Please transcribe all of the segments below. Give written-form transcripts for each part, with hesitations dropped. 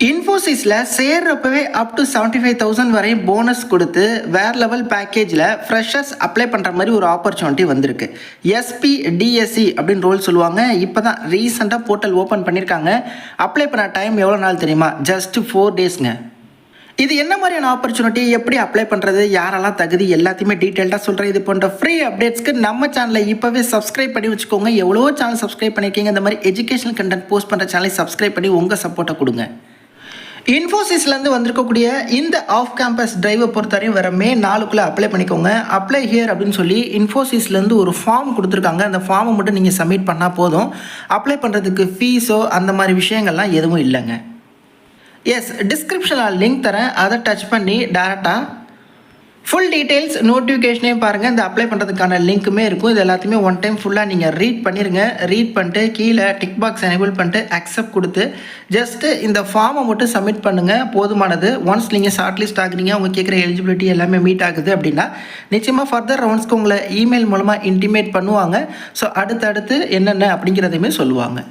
இன்ஃபோசிஸில் சேர்றப்பவே up to 75,000 வரை bonus கொடுத்து வேறு லெவல் பேக்கேஜில் ஃப்ரெஷர்ஸ் அப்ளை பண்ணுற மாதிரி ஒரு ஆப்பர்ச்சுனிட்டி வந்திருக்கு. SPDSC அப்படின்னு ரோல் சொல்லுவாங்க. இப்போ தான் ரீசெண்டாக போர்ட்டல் ஓப்பன் பண்ணியிருக்காங்க. அப்ளை பண்ண டைம் எவ்வளோ நாள் தெரியுமா? ஜஸ்ட் 4 டேஸ்ங்க. இது என்ன மாதிரியான ஆப்பர்ச்சுனிட்டி, எப்படி அப்ளை பண்ணுறது, யாரெல்லாம் தகுதி, எல்லாத்தையுமே டீட்டெயில்டாக சொல்கிறேன். இது போன்ற ஃப்ரீ அப்டேட்ஸ்க்கு நம்ம சேனலை இப்போவே சப்ஸ்கிரைப் பண்ணி வச்சுக்கோங்க. எவ்வளோ சேனல் சப்ஸ்கிரைப் பண்ணியிருக்கீங்க. இந்த மாதிரி எஜுகேஷனல் கண்டென்ட் போஸ்ட் பண்ணுற சேனலை சப்ஸ்கிரைப் பண்ணி உங்கள் சப்போர்ட்டை கொடுங்க. இன்ஃபோசிஸ்லேருந்து வந்திருக்கக்கூடிய இந்த ஆஃப் கேம்பஸ் டிரைவை பொறுத்தவரையும் வர மே 4க்குள்ளே அப்ளை பண்ணிக்கோங்க. அப்ளை ஹியர் அப்படின்னு சொல்லி இன்ஃபோசிஸ்லேருந்து ஒரு ஃபார்ம் கொடுத்துருக்காங்க. அந்த ஃபார்மை மட்டும் நீங்கள் சப்மிட் பண்ணால் போதும். அப்ளை பண்ணுறதுக்கு ஃபீஸோ அந்த மாதிரி விஷயங்கள்லாம் எதுவும் இல்லைங்க. டிஸ்கிரிப்ஷனில் லிங்க் தரேன், அதை டச் பண்ணி டேரெக்டாக ஃபுல் டீட்டெயில்ஸ் நோட்டிஃபிகேஷனே பாருங்கள். இந்த அப்ளை பண்ணுறதுக்கான லிங்க்குமே இருக்கும். இது எல்லாத்தையுமே ஒன் டைம் ஃபுல்லாக நீங்கள் ரீட் பண்ணிடுங்க. ரீட் பண்ணிட்டு கீழே டிக் பாக்ஸ் எனேபிள் பண்ணிட்டு அக்செப்ட் கொடுத்து ஜஸ்ட்டு இந்த ஃபார்மை மட்டும் சப்மிட் பண்ணுங்கள், போதுமானது. ஒன்ஸ் நீங்கள் ஷார்ட் லிஸ்ட் ஆகுறீங்க, அவங்க கேட்குற எலிஜிபிலிட்டி எல்லாமே மீட் ஆகுது அப்படின்னா நிச்சயமாக ஃபர்தர் ரவுண்ட்ஸ்க்கு உங்களை இமெயில் மூலமாக இன்டிமேட் பண்ணுவாங்க. ஸோ அடுத்தடுத்து என்னென்ன அப்படிங்கிறதையுமே சொல்லுவாங்க.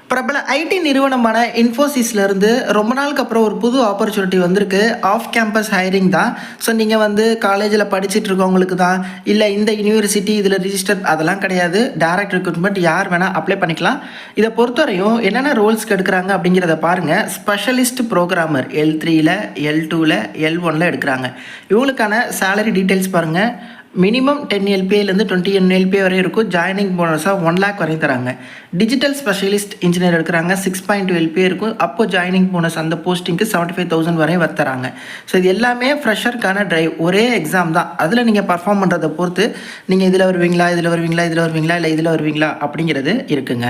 பிரபல ஐடி நிறுவனமான இன்ஃபோசிஸ்லேருந்து ரொம்ப நாளுக்கு அப்புறம் ஒரு புது ஆப்பர்ச்சுனிட்டி வந்திருக்கு. ஆஃப் கேம்பஸ் ஹைரிங் தான். ஸோ நீங்கள் காலேஜில் படிச்சுட்டு இருக்கவங்களுக்கு தான், இல்லை இந்த யூனிவர்சிட்டி இதில் ரிஜிஸ்டர் அதெல்லாம் கிடையாது. டைரக்ட் ரெக்ரூட்மெண்ட், யார் வேணால் அப்ளை பண்ணிக்கலாம். இதை பொறுத்தவரையும் என்னென்ன ரோல்ஸ்க்கு எடுக்கிறாங்க அப்படிங்கிறத பாருங்கள். ஸ்பெஷலிஸ்ட் ப்ரோக்ராமர் L3ல், L2ல், L1ல் எடுக்கிறாங்க. இவங்களுக்கான சேலரி டீட்டெயில்ஸ் பாருங்கள். மினிமம் 10 LPAலேருந்து 20 LPA வரை இருக்கும். ஜாயினிங் போனஸாக 1 lakh வரையும் தராங்க. டிஜிட்டல் ஸ்பெஷலிஸ்ட் இன்ஜினியர் எடுக்கிறாங்க. 6.2 LPA இருக்கும். அப்போ ஜாயினிங் போனஸ் அந்த போஸ்டிங்க்கு 75,000 வரையும் தராங்க. ஸோ இது எல்லாமே ஃப்ரெஷருக்கான டிரைவ். ஒரே எக்ஸாம் தான். அதில் நீங்கள் பர்ஃபார்ம் பண்ணுறதை பொறுத்து நீங்கள் இதில் வருவீங்களா, இதில் வருவீங்களா, இதில் வருவீங்களா, இல்லை இதில் வருவீங்களா அப்படிங்கிறது இருக்குங்க.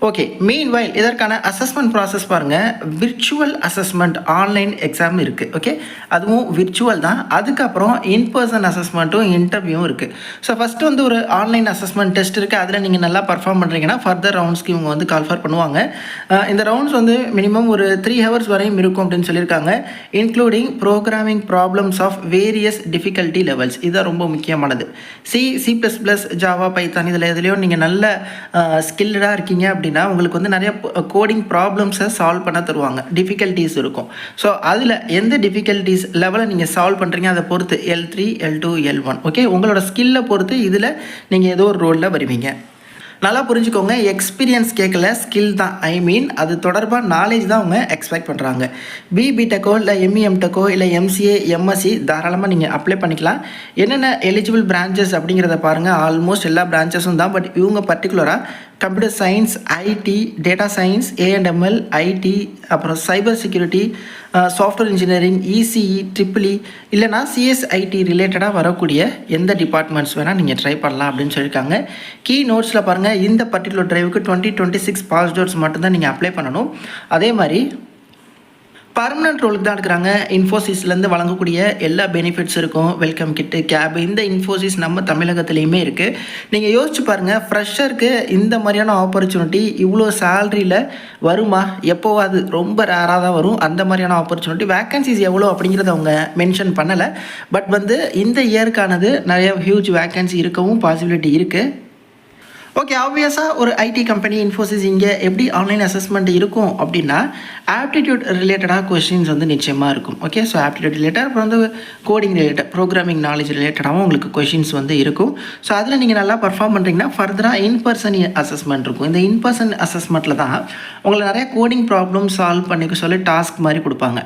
ஓகே, மீன்வைல் இதற்கான அசஸ்மெண்ட் ப்ராசஸ் பாருங்கள். விர்ச்சுவல் அசஸ்மெண்ட் ஆன்லைன் எக்ஸாம் இருக்குது. ஓகே, அதுவும் விர்ச்சுவல் தான். அதுக்கப்புறம் இன்பர்சன் அசஸ்மெண்ட்டும் இன்டர்வியூவும் இருக்குது. ஸோ ஃபஸ்ட்டு ஒரு ஆன்லைன் அசஸ்மெண்ட் டெஸ்ட் இருக்குது. அதில் நீங்கள் நல்லா பர்ஃபார்ம் பண்ணுறீங்கன்னா ஃபர்தர் ரவுண்ட்ஸ்க்கு இவங்க கால்ஃபர் பண்ணுவாங்க. இந்த ரவுண்ட்ஸ் மினிமம் ஒரு 3 hours வரையும் இருக்கும் அப்படின்னு சொல்லியிருக்காங்க. Including programming problems of various difficulty levels. இதுதான் ரொம்ப முக்கியமானது. C++, ஜாவா, பைத்தான் இதில் எதுலேயும் நீங்கள் நல்ல ஸ்கில்டாக இருக்கீங்க அப்படின்னா உங்களுக்கு நிறைய கோடிங் ப்ராப்ளம்ஸை சால்வ் பண்ண தருவாங்க. டிஃபிகல்ட்டிஸ் இருக்கும். ஸோ அதில் எந்த டிஃபிகல்ட்டிஸ் லெவலை நீங்கள் சால்வ் பண்ணுறீங்க அதை பொறுத்து L3, L2, L1 ஓகே, உங்களோட ஸ்கில்லை பொறுத்து இதில் நீங்கள் ஏதோ ஒரு ரோலில் வருவீங்க. நல்லா புரிஞ்சுக்கோங்க. எக்ஸ்பீரியன்ஸ் கேட்கல, ஸ்கில் தான். அது தொடர்பாக நாலேஜ் தான் அவங்க எக்ஸ்பெக்ட் பண்ணுறாங்க. பிடெக்கோ இல்லை MEMடெக்கோ இல்லை MCA, MSc தாராளமாக நீங்கள் அப்ளை பண்ணிக்கலாம். என்னென்ன எலிஜிபிள் பிரான்ச்சஸ் அப்படிங்கிறத பாருங்கள். ஆல்மோஸ்ட் எல்லா பிரான்ச்சஸும் தான். பட் இவங்க பர்டிகுலராக computer science, IT, data science, A&ML, IT, அப்புறம் cyber security, software engineering, ECE, EEE இல்லைனா CSIT ரிலேட்டடாக வரக்கூடிய எந்த டிபார்ட்மெண்ட்ஸ் வேணால் நீங்கள் ட்ரை பண்ணலாம் அப்படின்னு சொல்லியிருக்காங்க. கீ நோட்ஸில் பாருங்கள். இந்த பர்டிகுலர் டிரைவுக்கு 2026 பாஸ் அவுட்ஸ் மட்டும்தான் நீங்கள் அப்ளை பண்ணணும். அதே மாதிரி பர்மனன்ட் ரோலுக்கு தான் எடுக்கிறாங்க. இன்ஃபோசிஸ்லேருந்து வழங்கக்கூடிய எல்லா பெனிஃபிட்ஸ் இருக்கும். வெல்கம் கிட்டு, கேப். இந்த இன்ஃபோசிஸ் நம்ம தமிழகத்துலேயுமே இருக்குது. நீங்கள் யோசிச்சு பாருங்கள், ஃப்ரெஷருக்கு இந்த மாதிரியான ஆப்பர்ச்சுனிட்டி இவ்வளோ சேலரியில் வருமா? எப்போவாது ரொம்ப ரேராக தான் வரும். அந்த மாதிரியான ஆப்பர்ச்சுனிட்டி. வேக்கன்சிஸ் எவ்வளோ அப்படிங்கிறத அவங்க மென்ஷன் பண்ணலை. பட் இந்த இயருக்கானது நிறைய ஹியூஜ் வேக்கன்சி இருக்கவும் பாசிபிலிட்டி இருக்குது. ஓகே, ஆப்வியஸாக ஒரு IT கம்பெனி இன்ஃபோசிஸ் இங்கே எப்படி ஆன்லைன் அசஸ்மெண்ட் இருக்கும் அப்படின்னா ஆப்டிடியூட் ரிலேட்டடாக கொஸ்டின்ஸ் நிச்சயமாக இருக்கும். ஓகே, ஸோ ஆப்டிடியூட் ரிலேட்டட், அப்புறம் கோடிங் ரிலேட்டட், ப்ரோக்ராமிங் நாலேஜ் ரிலேட்டடாகவும் உங்களுக்கு கொஸ்டின்ஸ் இருக்கும். ஸோ அதில் நீங்கள் நல்லா பர்ஃபார்ம் பண்ணுறீங்கன்னா ஃபர்தராக இன்பர்சன் அசஸ்மெண்ட் இருக்கும். இந்த இன்பர்சன் அசஸ்மெண்ட்டில் தான் உங்களை நிறைய கோடிங் ப்ராப்ளம் சால்வ் பண்ணிக்க சொல்லி டாஸ்க் மாதிரி கொடுப்பாங்க.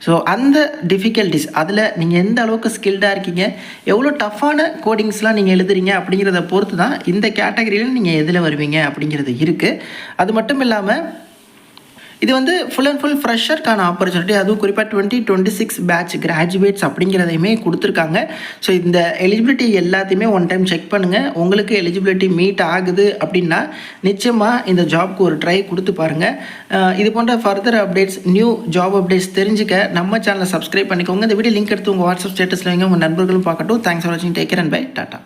ஸோ அந்த டிஃபிகல்ட்டிஸ் அதில் நீங்கள் எந்த அளவுக்கு ஸ்கில்டாக இருக்கீங்க, எவ்வளோ டஃப்பான கோடிங்ஸ்லாம் நீங்கள் எழுதுறீங்க அப்படிங்கிறத பொறுத்து தான் இந்த கேட்டகரியில் நீங்கள் எதில் வருவீங்க அப்படிங்கிறது இருக்குது. அது மட்டும் இல்லாமல் இது ஃபுல் அண்ட் ஃபுல் ஃப்ரெஷருக்கான ஆப்பர்ச்சுனிட்டி. அதுவும் குறிப்பாக 2026 பேட்ச் கிராஜுவேட்ஸ் அப்படிங்கிறதையுமே கொடுத்துருக்காங்க. ஸோ இந்த எலிஜிபிலிட்டி எல்லாத்தையுமே ஒன் டைம் செக் பண்ணுங்கள். உங்களுக்கு எலிஜிபிலிட்டி மீட் ஆகுது அப்படின்னா நிச்சயமாக இந்த ஜாப்க்கு ஒரு ட்ரை கொடுத்து பாருங்கள். இது போன்ற further updates, new job updates தெரிஞ்சுக்க நம்ம சேனலை சப்ஸ்கிரைப் பண்ணிக்கோங்க. இந்த வீடியோ லிங்க் எடுத்து உங்கள் வாட்ஸ்அப் ஸ்டேட்டஸில் வைங்க. உங்கள் நண்பர்களும் பார்க்கட்டும். தேங்க்ஸ் ஃபார் வாட்சிங். Take care and bye. Tata.